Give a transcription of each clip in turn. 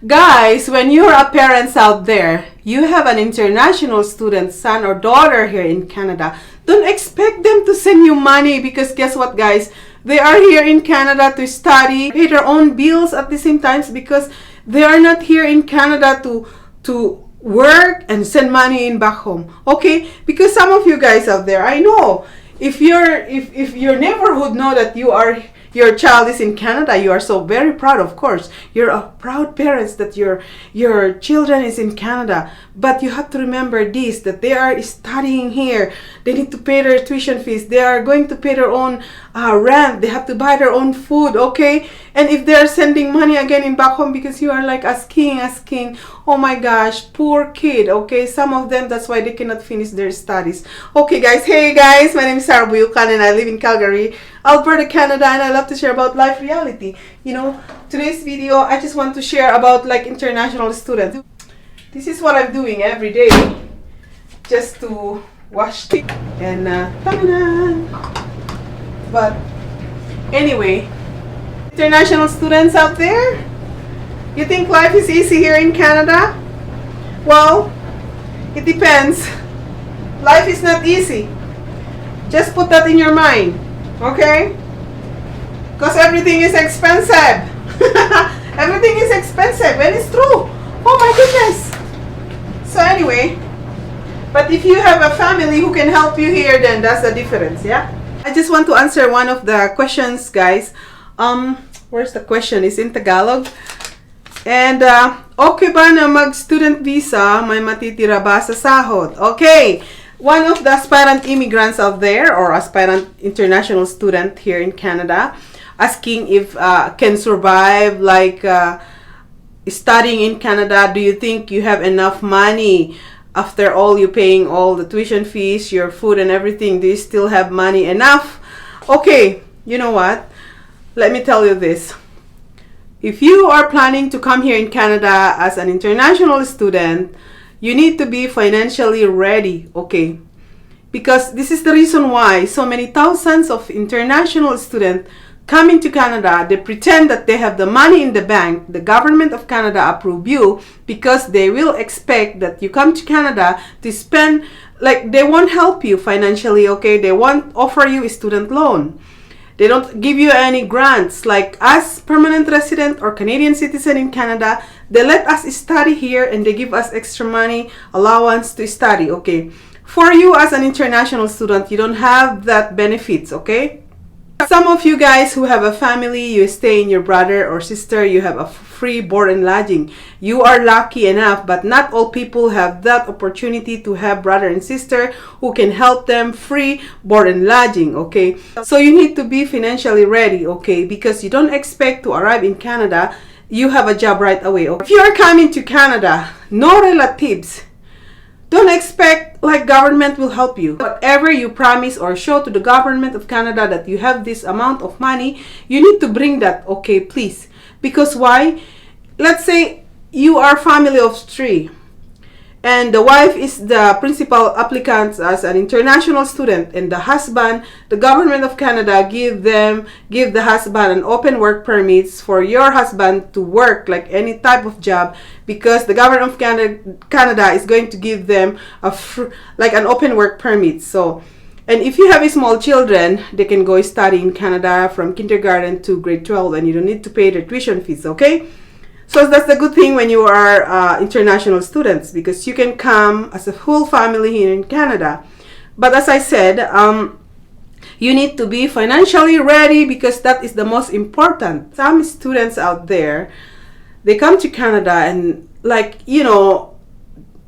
Guys, when you're a parents out there, you have an international student, son or daughter here in Canada, don't expect them to send you money because guess what, guys? They are here in Canada to study, pay their own bills at the same time because they are not here in Canada to work and send money in back home. Okay? Because some of you guys out there, I know, if your neighborhood know that your child is in Canada, you are so very proud, of course. You're a proud parents that your children is in Canada. But you have to remember this, that they are studying here. They need to pay their tuition fees. They are going to pay their own rent. They have to buy their own food, okay? And if they're sending money again in back home because you are like asking, oh my gosh, poor kid, okay? Some of them, that's why they cannot finish their studies. Okay, guys. Hey, guys. My name is Buyucan and I live in Calgary, Alberta, Canada, and I love to share about life reality. You know, today's video, I just want to share about like international students. This is what I'm doing every day, just to wash the and but anyway, international students out there, you think life is easy here in Canada? Well, it depends. Life is not easy. Just put that in your mind, okay? Because everything is expensive. Everything is expensive, and it's true. Oh my goodness. So anyway, but if you have a family who can help you here, then that's the difference, yeah? I just want to answer one of the questions, guys. Where's the question? It's in Tagalog. And, okay ba na mag-student visa, may matitira ba sa sahod? Okay. One of the aspirant immigrants out there, or aspirant international student here in Canada, asking if can survive like studying in Canada. Do you think you have enough money after all you paying all the tuition fees, your food and everything? Do you still have money enough? Okay, you know what? Let me tell you this. If you are planning to come here in Canada as an international student, you need to be financially ready, okay? Because this is the reason why so many thousands of international students coming to Canada, they pretend that they have the money in the bank. The government of Canada approve you because they will expect that you come to Canada to spend, like they won't help you financially, okay? They won't offer you a student loan. They don't give you any grants. Like us, permanent resident or Canadian citizen in Canada, they let us study here and they give us extra money, allowance to study, okay? For you as an international student, you don't have that benefits, okay? Some of you guys who have a family, you stay in your brother or sister, you have a free board and lodging. You are lucky enough, but not all people have that opportunity to have brother and sister who can help them free board and lodging, okay? So you need to be financially ready, okay? Because you don't expect to arrive in Canada, you have a job right away. Okay? If you are coming to Canada, no relatives, don't expect like government will help you. Whatever you promise or show to the government of Canada that you have this amount of money, you need to bring that, okay, please. Because why? Let's say you are family of 3 and the wife is the principal applicant as an international student, and the husband, the government of Canada give the husband an open work permits for your husband to work like any type of job, because the government of Canada is going to give them like an open work permit. So, and if you have small children, they can go study in Canada from kindergarten to grade 12 and you don't need to pay their tuition fees, okay? So that's the good thing when you are international students, because you can come as a whole family here in Canada. But as I said, you need to be financially ready because that is the most important. Some students out there, they come to Canada and like, you know,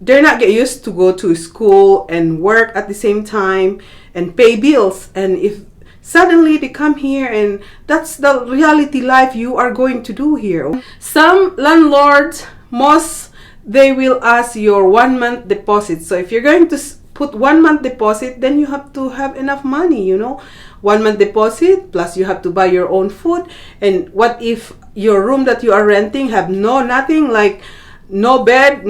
they're not get used to go to school and work at the same time and pay bills. And if suddenly they come here and that's the reality life you are going to do here. Some landlords, they will ask your 1 month deposit. So if you're going to put 1 month deposit, then you have to have enough money, you know. 1 month deposit plus you have to buy your own food. And what if your room that you are renting have nothing, like no bed,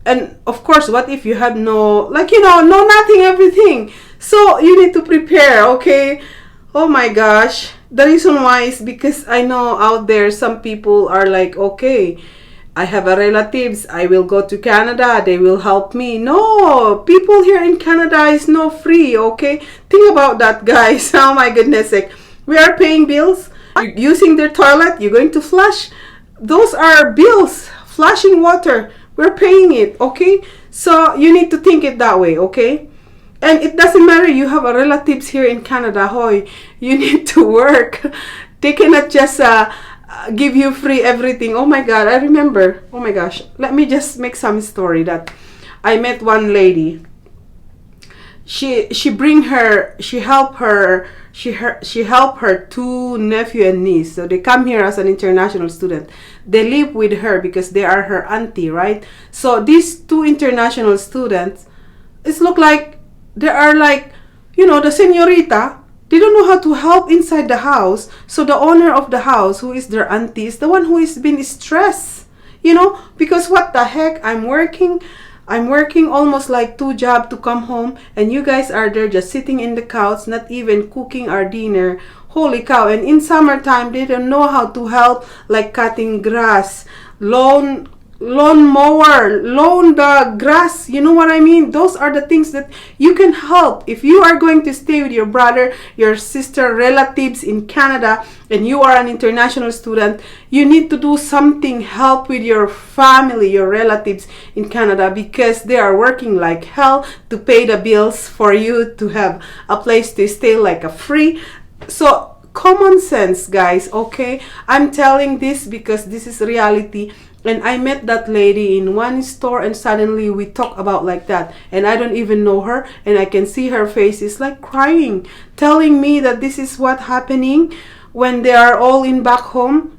and of course, what if you have no nothing, everything. So you need to prepare, okay? Oh my gosh. The reason why is because I know out there some people are like, okay, I have a relatives, I will go to Canada, they will help me. No, people here in Canada is no free, okay? Think about that, guys. Oh my goodness sake. We are paying bills. You're using their toilet, you're going to flush. Those are bills. Flushing water, we're paying it, okay? So you need to think it that way, okay? And it doesn't matter you have a relatives here in Canada, hoy, you need to work. They cannot just give you free everything. Oh my God, I remember. Oh my gosh, let me just make some story that I met one lady. She help her two nephew and niece. So they come here as an international student. They live with her because they are her auntie, right? So these two international students, it's look like they are like, you know, the señorita. They don't know how to help inside the house. So the owner of the house, who is their auntie, is the one who is been stressed, you know, because what the heck, I'm working almost like 2 jobs to come home, and you guys are there just sitting in the couch, not even cooking our dinner. Holy cow. And in summertime, they don't know how to help, like cutting grass, lawn mower, lawn the grass. You know what I mean? Those are the things that you can help. If you are going to stay with your brother, your sister, relatives in Canada, and you are an international student, you need to do something, help with your family, your relatives in Canada, because they are working like hell to pay the bills for you to have a place to stay like a free. So common sense, guys, okay? I'm telling this because this is reality. And I met that lady in one store, and suddenly we talk about like that, and I don't even know her, and I can see her face is like crying, telling me that this is what happening when they are all in back home.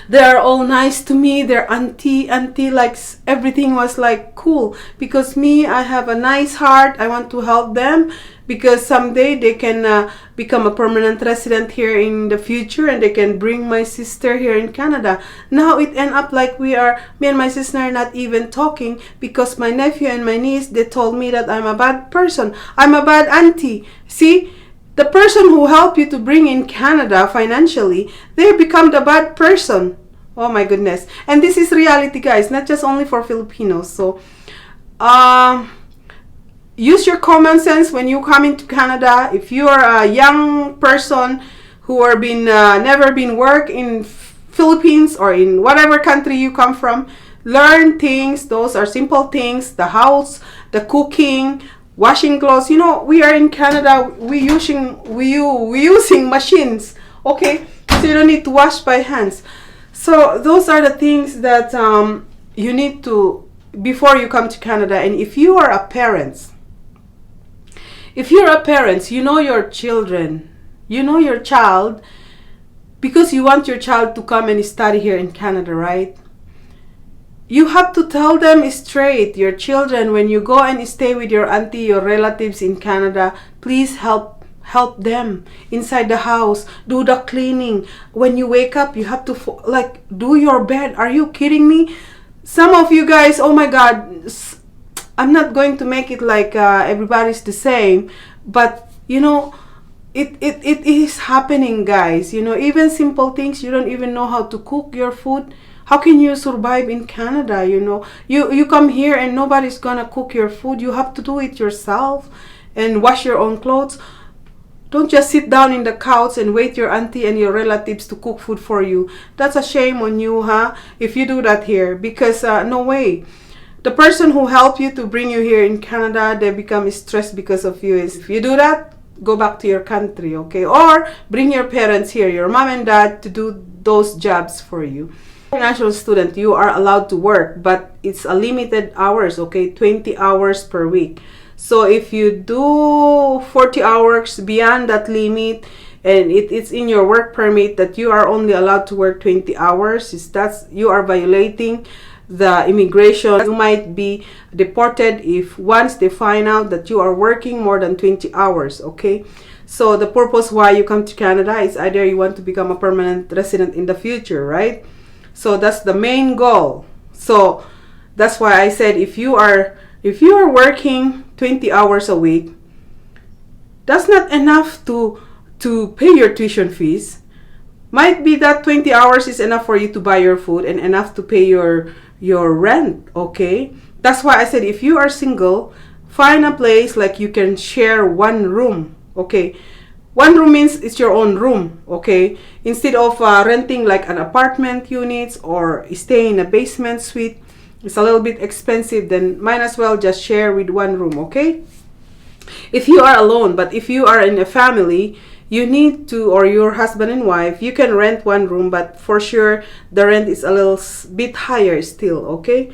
They are all nice to me. Their auntie, like everything was like cool, because me, I have a nice heart. I want to help them, because someday they can become a permanent resident here in the future, and they can bring my sister here in Canada. Now it end up like me and my sister are not even talking, because my nephew and my niece, they told me that I'm a bad person. I'm a bad auntie. See? The person who helped you to bring in Canada financially, they become the bad person. Oh my goodness. And this is reality, guys, not just only for Filipinos. So, use your common sense when you come into Canada. If you are a young person who are never been work in Philippines or in whatever country you come from, learn things. Those are simple things. The house, the cooking, washing clothes. You know, we are in Canada. We using machines. Okay, so you don't need to wash by hands. So those are the things that you need to before you come to Canada. And if you are a parent, you know your children, you know your child, because you want your child to come and study here in Canada, right? You have to tell them straight, your children, when you go and stay with your auntie, your relatives in Canada, please help them inside the house. Do the cleaning. When you wake up, you have to do your bed. Are you kidding me? Some of you guys, oh my God, I'm not going to make it like everybody's the same, but you know, it is happening, guys. You know, even simple things, you don't even know how to cook your food. How can you survive in Canada? You know, you come here and nobody's gonna cook your food. You have to do it yourself and wash your own clothes. Don't just sit down in the couch and wait your auntie and your relatives to cook food for you. That's a shame on you, huh? If you do that here, because no way. The person who helped you to bring you here in Canada, they become stressed because of you. If you do that, go back to your country, okay? Or bring your parents here, your mom and dad, to do those jobs for you. International student, you are allowed to work, but it's a limited hours, okay? 20 hours per week. So if you do 40 hours beyond that limit, and it's in your work permit that you are only allowed to work 20 hours, you are violating the immigration. You might be deported if once they find out that you are working more than 20 hours, okay? So the purpose why you come to Canada is either you want to become a permanent resident in the future, right? So that's the main goal. So that's why I said if you are working 20 hours a week, that's not enough to pay your tuition fees. Might be that 20 hours is enough for you to buy your food and enough to pay your rent, okay? That's why I said if you are single, find a place like you can share one room, okay? One room means it's your own room, okay? Instead of renting like an apartment units or stay in a basement suite, it's a little bit expensive, then might as well just share with one room, okay? If you are alone, but if you are in a family, you need to, or your husband and wife, you can rent one room, but for sure the rent is a little bit higher still, okay?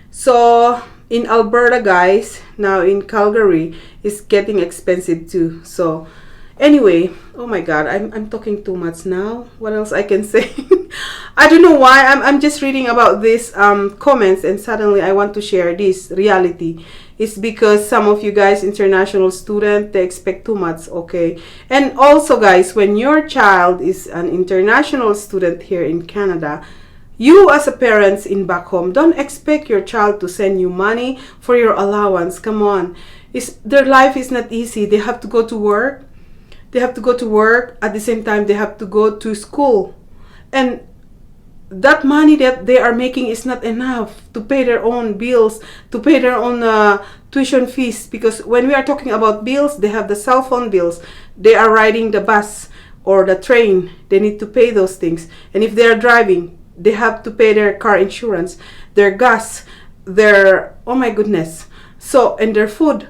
So in Alberta, guys, now in Calgary, it's getting expensive too. So anyway, oh my god, I'm talking too much now. What else I can say? I don't know why. I'm just reading about these comments, and suddenly I want to share this reality. It's because some of you guys, international student, they expect too much, okay? And also, guys, when your child is an international student here in Canada, you as a parents in back home, don't expect your child to send you money for your allowance. Come on. Their life is not easy. They have to go to work. They have to go to work. At the same time, they have to go to school. And that money that they are making is not enough to pay their own bills, to pay their own tuition fees. Because when we are talking about bills, they have the cell phone bills. They are riding the bus or the train. They need to pay those things. And if they are driving, they have to pay their car insurance, their gas, their, oh my goodness. So, and their food,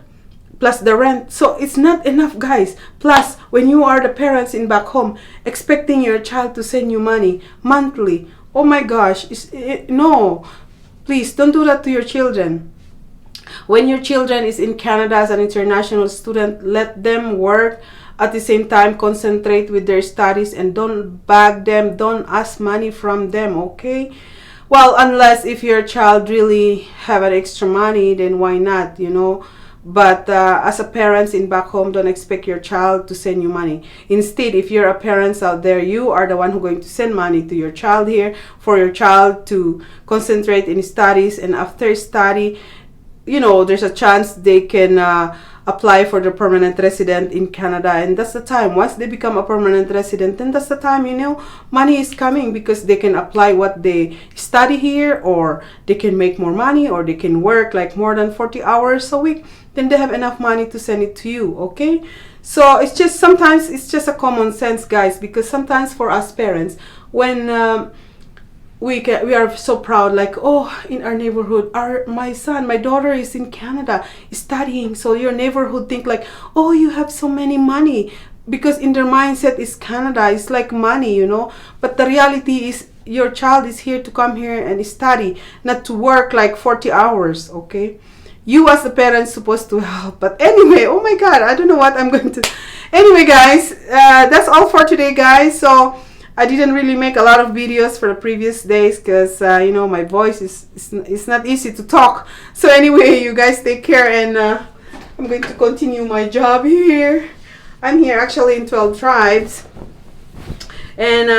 plus the rent. So it's not enough, guys. Plus, when you are the parents in back home, expecting your child to send you money monthly, oh my gosh, no, please don't do that to your children. When your children is in Canada as an international student, let them work. At the same time, concentrate with their studies and don't beg them, don't ask money from them, okay? Well, unless if your child really have an extra money, then why not, you know? But as a parents in back home, don't expect your child to send you money. Instead, if you're a parents out there, you are the one who going to send money to your child here for your child to concentrate in studies. And after study, you know, there's a chance they can apply for the permanent resident in Canada, and that's the time. Once they become a permanent resident, then that's the time, you know, money is coming because they can apply what they study here, or they can make more money, or they can work like more than 40 hours a week. Then they have enough money to send it to you, okay? So it's just, sometimes it's just a common sense, guys, because sometimes for us parents, when we are so proud, like, oh, in our neighborhood, my daughter is in Canada studying. So your neighborhood think like, oh, you have so many money, because in their mindset is Canada is like money, you know. But the reality is your child is here to come here and study, not to work like 40 hours, okay? You as the parents supposed to help. But anyway, oh my god, I don't know what I'm going to. Anyway, guys, that's all for today, guys. So I didn't really make a lot of videos for the previous days because you know, my voice is not easy to talk. So anyway, you guys take care, and I'm going to continue my job here. I'm here actually in 12 tribes, and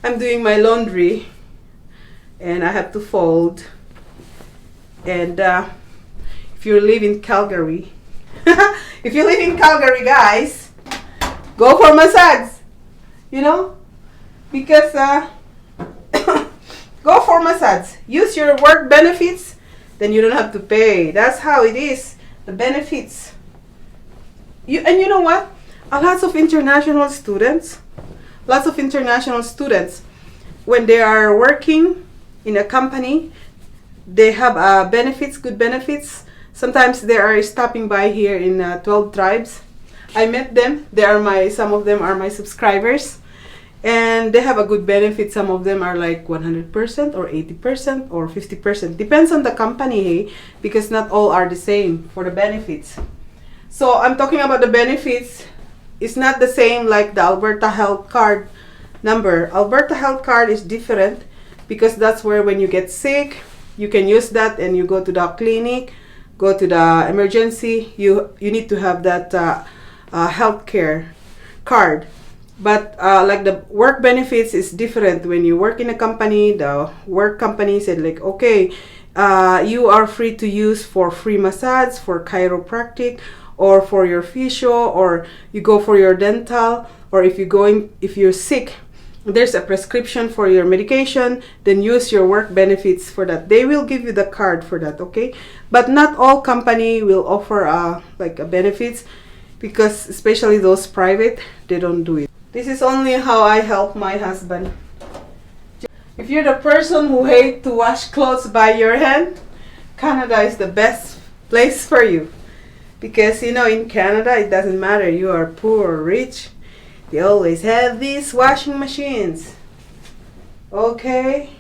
I'm doing my laundry, and I have to fold. And if you live in Calgary, if you live in Calgary, guys, go for massage, you know, because go for massage. Use your work benefits, then you don't have to pay. That's how it is, the benefits. And you know what? Lots of international students, when they are working in a company, they have benefits, good benefits. Sometimes they are stopping by here in 12 tribes. I met them. Some of them are my subscribers, and they have a good benefit. Some of them are like 100% or 80% or 50%. Depends on the company, hey? Because not all are the same for the benefits. So I'm talking about the benefits. It's not the same like the Alberta Health Card number. Alberta Health Card is different because that's where when you get sick, you can use that, and you go to the clinic, go to the emergency, you need to have that healthcare card. But like the work benefits is different. When you work in a company, the work company said like, okay, you are free to use for free massage, for chiropractic, or for your physio, or you go for your dental, or if you're sick, there's a prescription for your medication, then use your work benefits for that. They will give you the card for that, okay? But not all company will offer like a benefits, because especially those private, they don't do it. This is only how I help my husband. If you're the person who hate to wash clothes by your hand, Canada is the best place for you. Because you know, in Canada, it doesn't matter you are poor or rich, they always have these washing machines. Okay?